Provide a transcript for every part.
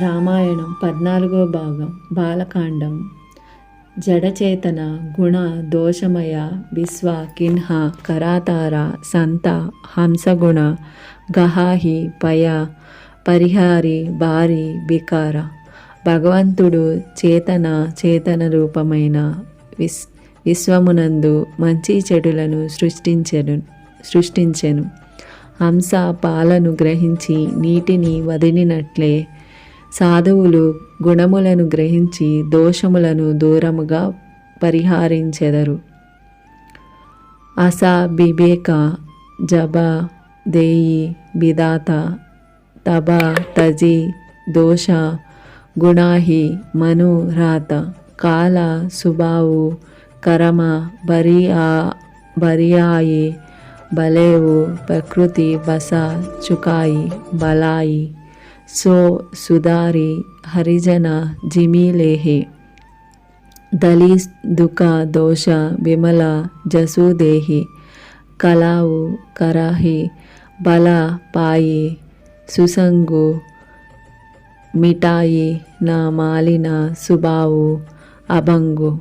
రామాయణం 14వ భాగం బాలకాండం. జడచేతన గుణ దోషమయ విశ్వ కిన్హ కరాతార సంత హంసగుణ గహాహి పయ పరిహారి భారి వికార. భగవంతుడు చేతన రూపమైన విశ్వమునందు మంచి చెడులను సృష్టించెను. హంస పాలను గ్రహించి నీటిని వదిలినట్లే సాధువులు గుణములను గ్రహించి దోషములను దూరముగా పరిహారించెదరు. అస బిబేక జబ దేయి విధాత తబ తజి దోష గుణాహి మను రాత కాల సుబావు కరమ బరియాయి బలేవు ప్రకృతి బస చుకాయి బలాయి సో సుధారి హరిజన జిమిలేహి దళి దుఃఖ దోష విమల జసుదేహి కలావు కరాహి బల పాయి సుసంగు మిఠాయి నా మాలిన సుబావు అభంగు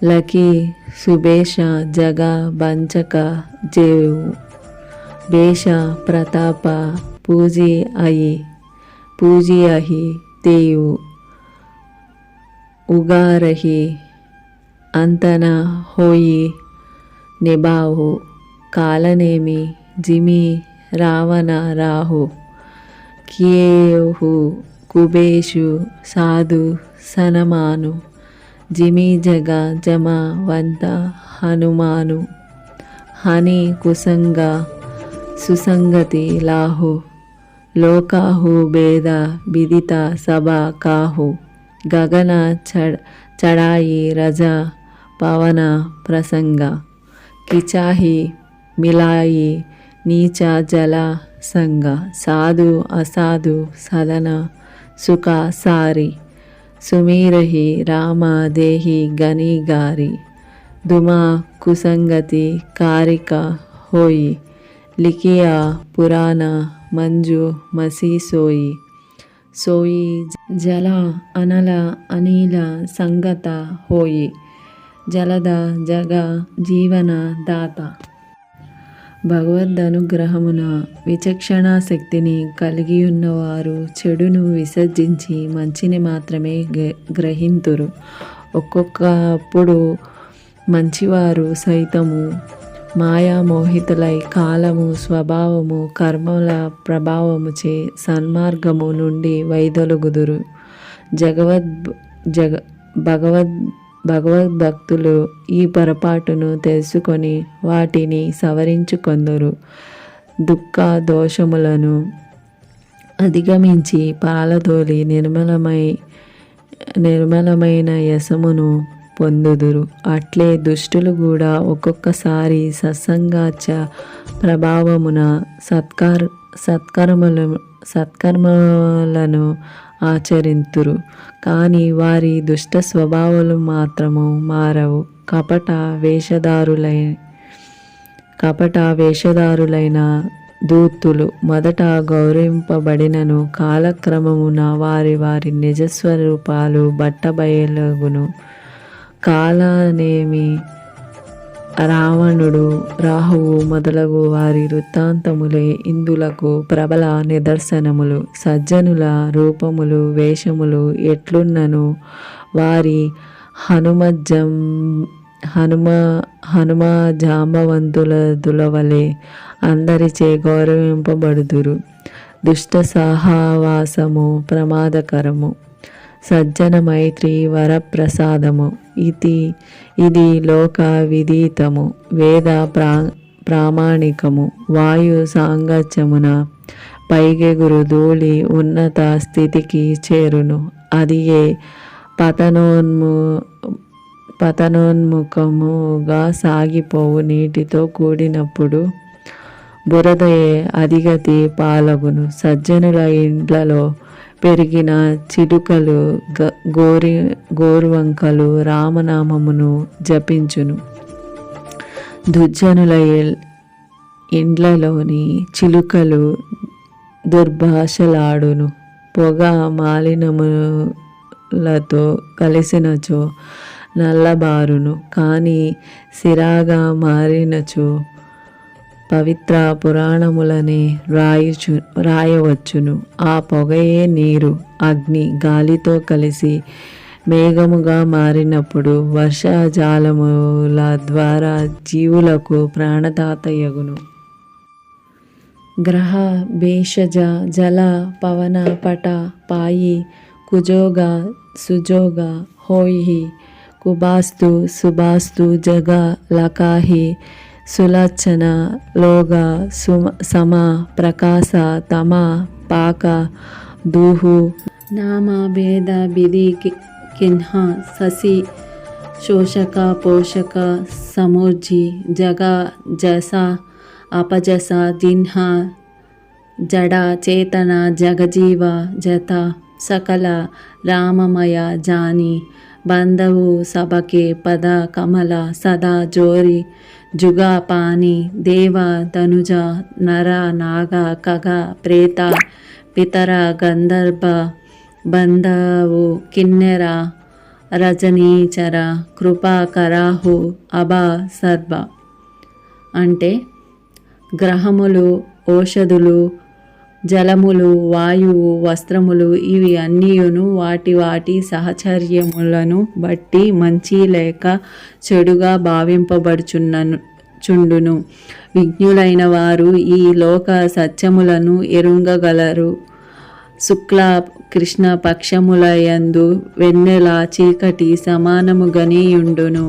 లకి సుబేష జగ బంచక జేవు బేష ప్రతాప పూజి అహి తేయు ఉగారహి అంతన హోయి నిబాహు కాలనేమి జిమి రావణ రాహు కియేహు కుబేషు సాధు సనమాను జిమి జగ జమ వంత హనుమాను హని కుసంగ సుసంగతి లాహు లోకాహు భేద విదిత సభ కాహు గగన చడాయి రజ పవన ప్రసంగ కిచాహి మిలాయి నీచ జల సంగ సాధు అసాధు సదన సుఖ సారి సుమీరహి రామ దేహి గని గారి దుమా కుసంగతి కారిక హోయి లిఖియా పురాణ మంజు మసి సోయి జల అనల అనిల సంగత హోయి జలద జగ జీవన దాత. భగవదనుగ్రహమున విచక్షణా శక్తిని కలిగి ఉన్నవారు చెడును విసర్జించి మంచిని మాత్రమే గ్రహింతురు. ఒక్కొక్కప్పుడు మంచివారు సైతము మాయామోహితులై కాలము స్వభావము కర్మల ప్రభావముచే సన్మార్గము నుండి వైదొలుగుదురు. భగవద్భక్తులు ఈ పొరపాటును తెలుసుకొని వాటిని సవరించుకొందురు. దుఃఖ దోషములను అధిగమించి పాలతోలి నిర్మలమైన యశమును పొందుదురు. అట్లే దుష్టులు కూడా ఒక్కొక్కసారి సత్సంగాచ ప్రభావమున సత్కర్మలను ఆచరింతురు. కానీ వారి దుష్ట స్వభావాలు మాత్రము మారవు. కపట వేషధారులైన దూతులు మొదట గౌరవింపబడినను కాలక్రమమున వారి నిజస్వరూపాలు బట్టబయలుగును. కాలనేమి రావణుడు రాహువు మొదలగు వారి వృత్తాంతములే ఇందులకు ప్రబల నిదర్శనములు. సజ్జనుల రూపములు వేషములు ఎట్లున్నను వారి హనుమజాంబవంతుల దులవలే అందరిచే గౌరవింపబడుదురు. దుష్ట సహవాసము ప్రమాదకరము. సజ్జన మైత్రి వరప్రసాదము. ఇది లోక విదితము. వేద ప్రామాణికము. వాయు సాంగత్యమున పైగెగురు ధూళి ఉన్నత స్థితికి చేరును. అది ఏ పతనోన్ముఖముగా సాగిపోవు నీటితో కూడినప్పుడు బురదయే అధిగతి పాలగును. సజ్జనుల ఇండ్లలో పెరిగిన చిలుకలు గోరువంకలు రామనామమును జపించును. దుర్జనుల ఇండ్లలోని చిలుకలు దుర్భాషలాడును. పొగ మాలినములతో కలిసినచో నల్లబారును, కానీ సిరాగా మారినచో పవిత్ర పురాణములనే రాయవచ్చును. ఆ పొగయే నీరు, అగ్ని, గాలితో కలిసి మేఘముగా మారినప్పుడు వర్షజాలముల ద్వారా జీవులకు ప్రాణదాతయగును. గ్రహ భేషజ జల పవన పట పాయి కుజోగ సుజోగ హోయి కుబాస్తు సుబాస్తు జగ లకాహి సులచ్చన లోగ సమ ప్రకాశ తమ పాక దూహు నామ భేద బిది కిన్హ ససి శోషక పోషక సమూర్జి జగ జస అపజస జిహ్న జడ చేతన జగజీవ జత సకల రామమయ జాని బంధవు సభకే పద కమల సదా జోరి జుగా పాని దేవ తనుజ నర నాగ ఖగ ప్రేత పితర గంధర్వ బంధవు కిన్నెర రజనీచర కృపా కరాహు అభ సర్వ. అంటే గ్రహములు, ఓషధులు, జలములు, వాయువు, వస్త్రములు ఇవి అన్నీయును వాటి వాటి సహచర్యములను బట్టి మంచి లేక చెడుగా భావింపబడుచుండును. విజ్ఞులైన వారు ఈ లోక సత్యములను ఎరుంగగలరు. శుక్ల కృష్ణ పక్షములయందు వెన్నెల చీకటి సమానముగనేయుండును.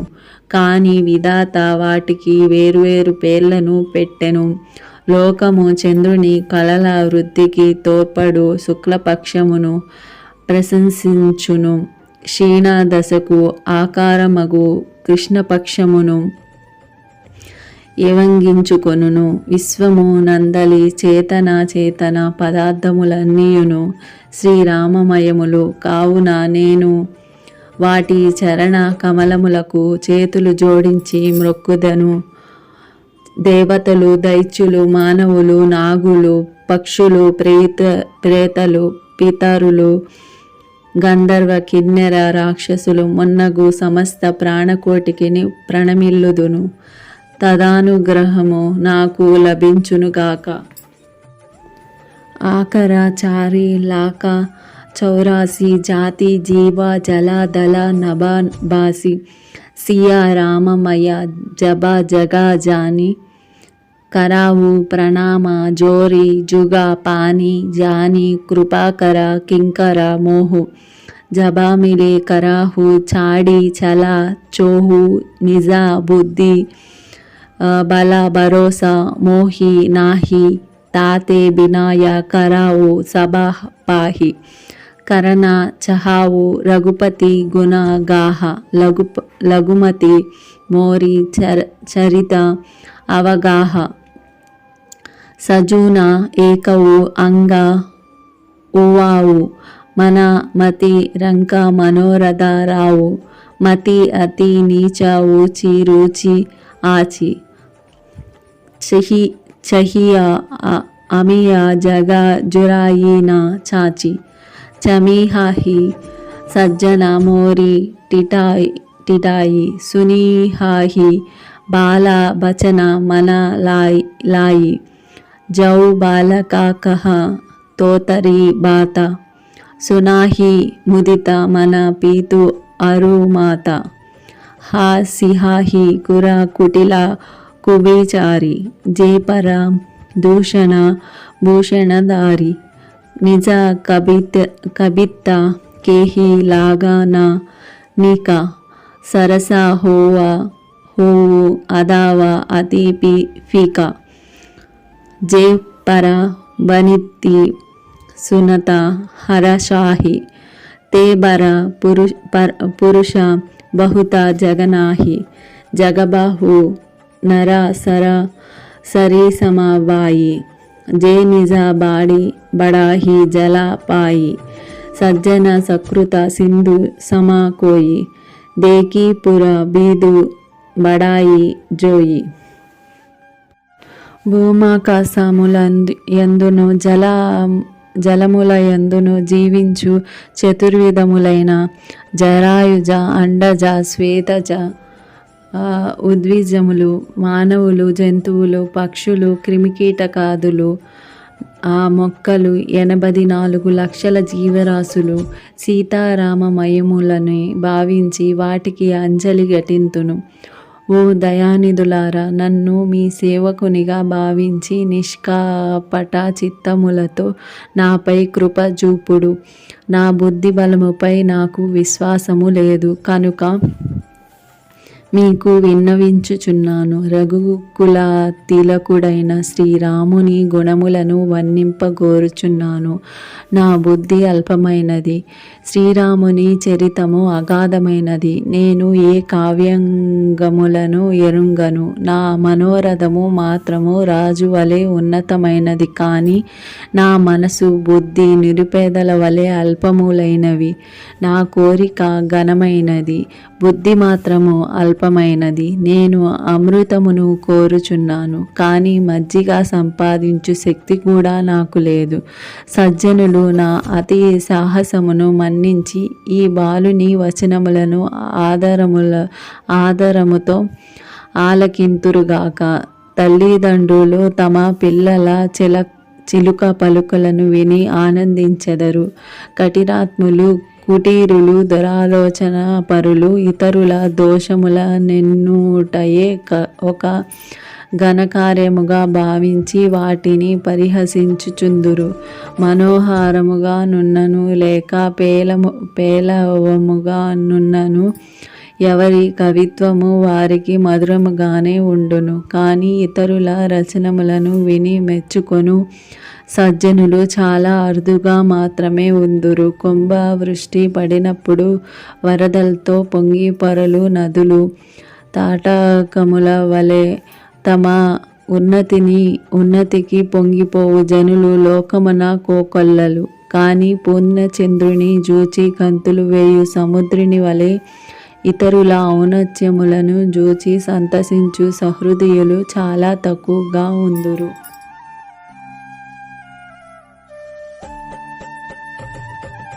కానీ విధాత వాటికి వేర్వేరు పేర్లను పెట్టెను. లోకము చంద్రుని కళల వృద్ధికి తోడ్పడు శుక్లపక్షమును ప్రశంసించును. క్షీణ దశకు ఆకారమగు కృష్ణపక్షమును ఏవంగించుకొనును. విశ్వము నందలి చేతన పదార్థములన్నీయును శ్రీరామమయములు కావున నేను వాటి చరణ కమలములకు చేతులు జోడించి మ్రొక్కుదను. దేవతలు, దైత్యులు, మానవులు, నాగులు, పక్షులు, ప్రేతలు, పితరులు, గంధర్వ, కిన్నెర, రాక్షసులు మొన్నగు సమస్త ప్రాణకోటికి ప్రణమిల్లుదును. తదానుగ్రహము నాకు లభించునుగాక. ఆకర చారి లాక చౌరాసి జాతి జీవ జల దళ నభ బాసి సియా రామమయ జబ జగా జాని करावु प्रणाम जोरी जुगा पानी जानी कृपाकर किंकर मोहु जबा मिले कराहु चाड़ी चला चोहु निजा बुद्धि बला भरोसा मोही नाही ताते बिनाया करावु सबा पाही करना चहावु रघुपति गुण गाह लघुमति मोरी चरित अवगाह सजून एकवु अंग उवावु मन मति रंक मनोरथ रावु मति अति नीच ऊची रुचि आची चहिया अमिया जग जुराई न चाची चमीहाही सज्जन मोरी टिटाई सुनीहाही बाला बचन मन लाई जौ बालका कह तोतरी बाता सुनाही मुदिता मन पीतु अरु माता हा सिहाही कुरा कुटिला कुबेचारी जेपरा दूषण भूषणधारी निज कबित्ता केही लागाना निका सरसा होवा होवु अदावा अतीपि फीका जय परा बनिति सुनता हरशाही ते बरा पुरुष बहुता जगनाही जगबाहु नरा सरा सरी समावाई जे निजा बाड़ी बड़ाही जला पाई सज्जन सकृत सिंधु समा कोई देखी पुरा बीदु बड़ाई जोई భూమాకాశములందును జల జలముల యందును జీవించు చతుర్విధములైన జరాయుజ అండజ శ్వేతజ ఉద్విజములు మానవులు జంతువులు పక్షులు క్రిమికీటకాదులు మొక్కలు 84 లక్షల జీవరాశులు సీతారామమయములని భావించి వాటికి అంజలి ఘటింతును. ఓ దయానిధులారా, నన్ను మీ సేవకునిగా భావించి నిష్కపట చిత్తములతో నాపై కృప చూపుడు. నా బుద్ధి బలముపై నాకు విశ్వాసము లేదు కనుక మీకు విన్నవించుచున్నాను. రఘుకుల తిలకుడైన శ్రీరాముని గుణములను వర్ణింపగోరుచున్నాను. నా బుద్ధి అల్పమైనది, శ్రీరాముని చరితము అగాధమైనది. నేను ఏ కావ్యంగములను ఎరుంగను. నా మనోరథము మాత్రము రాజు వలె ఉన్నతమైనది కానీ నా మనసు బుద్ధి నిరుపేదల వలె అల్పములైనవి. నా కోరిక ఘనమైనది, బుద్ధి మాత్రము అల్పమైనది. నేను అమృతమును కోరుచున్నాను కానీ మజ్జిగ సంపాదించు శక్తి కూడా నాకు లేదు. సజ్జనులు నా అతి సాహసమును మన్నించి ఈ బాలుని వచనములను ఆదరముతో ఆలకింతురుగాక. తల్లిదండ్రులు తమ పిల్లల చిలుక పలుకులను విని ఆనందించెదరు. కఠినాత్ములు కుటీరులు దురాలోచన పరులు ఇతరుల దోషముల నెన్నుటయే ఒక ఘనకార్యముగా భావించి వాటిని పరిహసించుచుందురు. మనోహారముగా నున్నను లేక పేలవముగా నున్నను ఎవరి కవిత్వము వారికి మధురముగానే ఉండును. కానీ ఇతరుల రచనములను విని మెచ్చుకొను సజ్జనులు చాలా అరుదుగా మాత్రమే ఉందురు. కుంభవృష్టి పడినప్పుడు వరదలతో పొంగి పొరలు నదులు తాటకముల వలె తమ ఉన్నతికి పొంగిపోవు జనులు లోకమున కోకొల్లలు. కానీ పూర్ణచంద్రుని జూచి గంతులు వేయు సముద్రుని వలె ఇతరుల ఔన్నత్యములను జూచి సంతసించు సహృదయులు చాలా తక్కువగా ఉందురు.